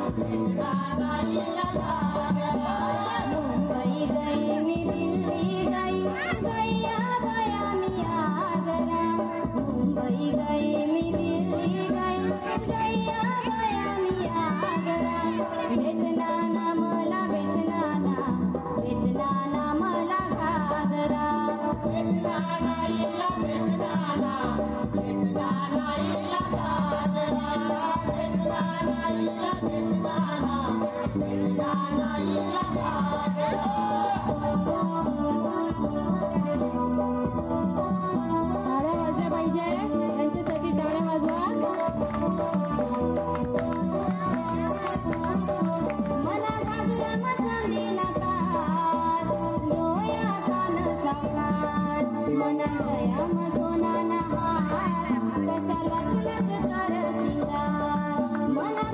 मुंबई गई मी दिल्ली गई गैया गया मी आगरा मुंबई गई मी दिल्ली गई गैया गया मी आगरा भेटना ना मला भेटना ना मला घागरा भेटना ना इला भेटना ना इला घागरा भेटना ना इला भेटना ना इला घागरा टाळ्या वाजल्या पाहिजे त्यांच्यासाठी टाळ्या वाजवा मला घागरा मचंदीला तार डोळ्याचा नसाकार मना गया सोनाना हार कशाला तुला करतीला मला